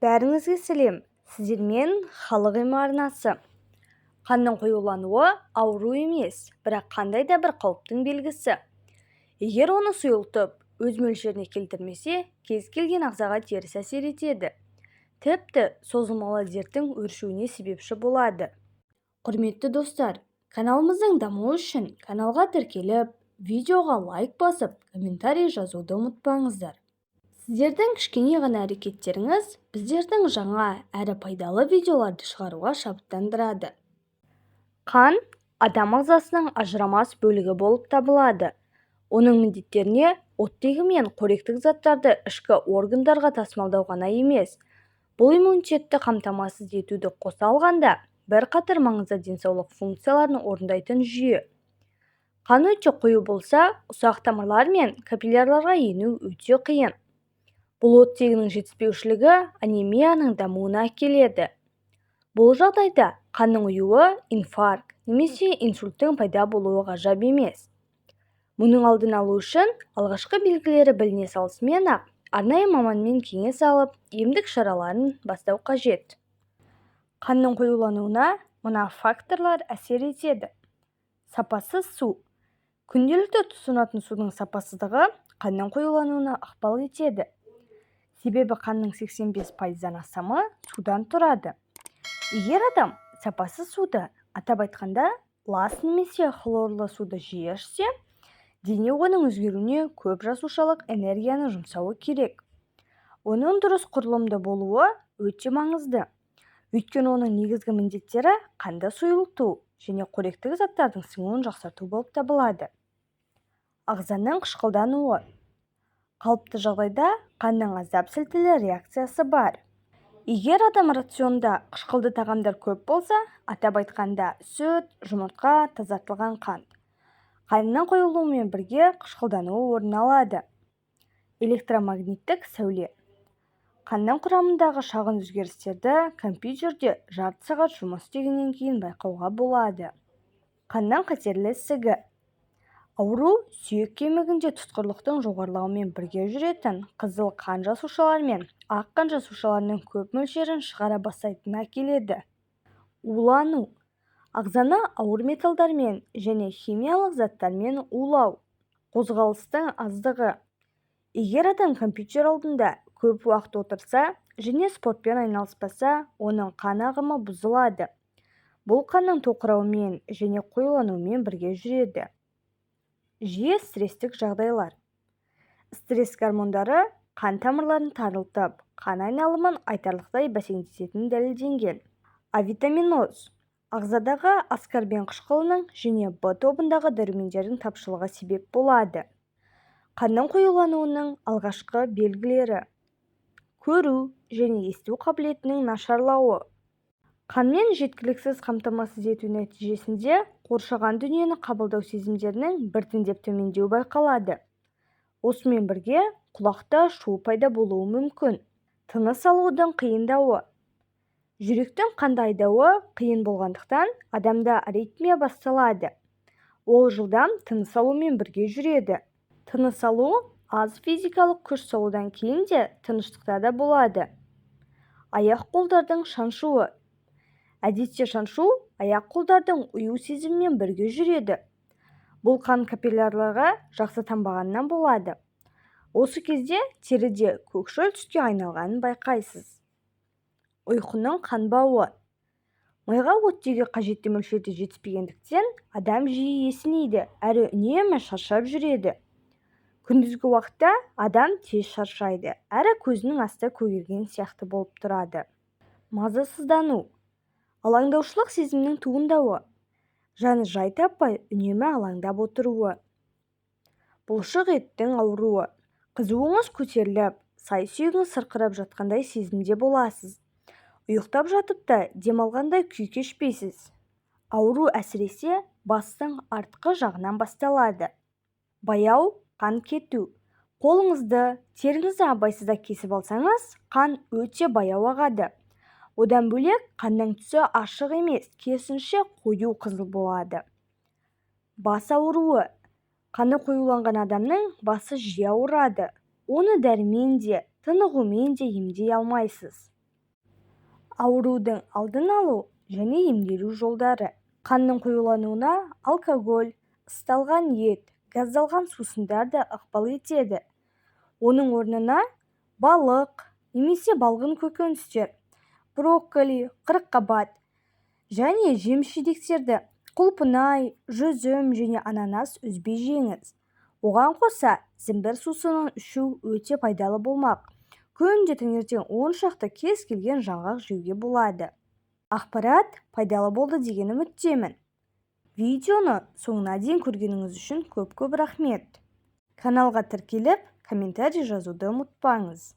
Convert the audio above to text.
Бәріңізге сәлем, сіздермен халық емі арнасы. Қанның қоюлануы ауру емес, бірақ қандай да бір қауіптің белгісі. Егер оны сұйылтып, өз мөлшеріне келтірмесе, кез келген ағзаға теріс әсер етеді. Тіпті созылмалы дерттің өршуіне себепші болады. Құрметті достар, каналымыздың дамуы үшін каналға тіркеліп, видеоға лайк басып, комментарий жазуды ұмытпаңыздар. Сіздердің кішкене ғана әрекеттеріңіз біздердің жаңа әрі пайдалы видеоларды шығаруға шабыттандырады. Қан адам ағзасының ажырамас бөлігі болып табылады. Оның міндеттеріне оттегі мен қоректік заттарды ішкі органдарға тасымалдау ғана емес, бұл иммунитетті қамтамасыз етуді қоса алғанда бірқатар маңызды денсаулық функцияларын орындайтын жүйе. Қан өте қою болса, ұсақ тамырлар мен капиллярларға ену өте қиын. Бұл оттегінің жетіспеушілігі анемияның дамуына әкеледі. Бұл жағдайда қанның ұюы инфаркт немесе инсульттің пайда болуы ғажап емес. Мұның алдын алу үшін алғашқы белгілері біліне салысымен-ақ арнайы маманмен кеңес алып, емдік шараларын бастау қажет. Қанның қоюлануына мына факторлар әсер етеді. Сапасыз су. Күнделікті тұтынатын судың сапасыздығы қанның қоюлануына ықпал етеді. Себебі қанның 85%-дан астамы судан тұрады. Егер адам сапасыз суды, атап айтқанда лас немесе хлорлы суды жиі ішсе, дене оның өзгеруіне көп жасушалық энергияны жұмсауы керек. Оның дұрыс құрылымды болуы өте маңызды. Өйткені оның негізгі міндеттері қанды сұйылту және қоректік заттардың сіңуін жақсарту болып табылады. Ағзаның қышқылдануы. Қалыпты жағдайда қанның аздап сілтілі реакциясы бар. Егер адам рационда қышқылды тағамдар көп болса, атап айтқанда сүт, жұмыртқа, тазартылған қант, қанның қойылуымен бірге қышқылдануы орын алады. Электромагниттік сәуле. Қанның құрамындағы шағын өзгерістерді компьютерде жарты сағат жұмыс істегеннен кейін байқауға болады. Қанның қатерлі ісігі. Ауру сүйек кемігінде тұтқырлықтың жоғарылауымен бірге жүретін қызыл қан жасушалар мен ақ қан жасушаларының көп мөлшерін шығара бастайтынына әкеледі. Улану. Ағзаны ауыр металдармен және химиялық заттармен улау. Қозғалыстың аздығы. Егер адам компьютер алдында көп уақыт отырса және спортпен айналыспаса, оның қан ағымы бұзылады. Бұл қанның тоқырауымен және қоюлануымен бірге жүреді. Жиі стресстік жағдайлар. Стресс гормондары қан тамырларын тарылтып, қан айналымын айтарлықтай бәсеңдететіні дәлелденген. Авитаминоз. Ағзадағы аскорбин қышқылының және В тобындағы дәрумендердің тапшылығы себеп болады. Қанның қоюлануының алғашқы белгілері. Көру және есту қабілетінің нашарлауы. Қанмен жеткіліксіз қамтамасыз ету нәтижесінде қоршаған дүниені қабылдау сезімдерінің біртіндеп төмендеу байқалады. Осымен бірге құлақта шу пайда болуы мүмкін. Тыныс алудың қиындауы. Жүректің қанды айдауы қиын болғандықтан адамда аритмия басталады. Ол жылдам тыныс алумен бірге жүреді. Тыныс алу аз физикалық күш салудан кейін де тыныштықта да болады. Аяқ-қолдардың шаншуы. Әдетте шаншу аяқ-қолдардың ұю сезімімен бірге жүреді. Бұл қан капиллярларға жақсы тамбағаннан болады. Осы кезде теріде көкшіл түске айналғанын байқайсыз. Ұйқының қанбауы. Миға оттегі қажетті мөлшерде жетіспегендіктен адам жиі есінейді, әрі үнемі шаршап жүреді. Күндізгі уақытта адам тез шаршайды, әрі көзінің асты көгерген сияқты болып тұрады. Мазасыздану. Алаңдаушылық сезімнің туындауы. Жаны жай таппай, үнемі алаңдап отыруы. Бұлшық еттің ауруы. Қызуыңыз көтеріліп, сай сүйегіңіз сырқырап жатқандай сезімде боласыз. Ұйықтап жатып та демалғандай күй кешпейсіз. Ауру әсіресе бастың артқы жағынан басталады. Баяу қан кету. Қолыңызды, теріңізді абайсызда кесіп алсаңыз, қан өте баяу ағады. Одан бөлек қанның түсі ашық емес, керісінше қою қызыл болады. Бас ауруы. Қаны қоюланған адамның басы жиі ауырады. Оны дәрімен де, тынығумен де емдей алмайсыз. аурудың алдын алу және емделу жолдары. Қанның қоюлануына алкоголь, ысталған ет, газдалған сусындар да ықпал етеді. Оның орнына балық немесе балғын көкөністер, брокколи, қырыққабат және жеміс-жидектерді, құлпынай, жүзім және ананас үзбей жеңіз. Оған қоса зімбір сусынын ішу өте пайдалы болмақ. Күнде таңертең 10 шақты кез келген жаңғақ жеуге болады. Ақпарат пайдалы болды деген үміттемін. Видеоны соңына дейін көргеніңіз үшін көп-көп рахмет. Каналға тіркеліп, комментарий жазуды ұмытпаңыз.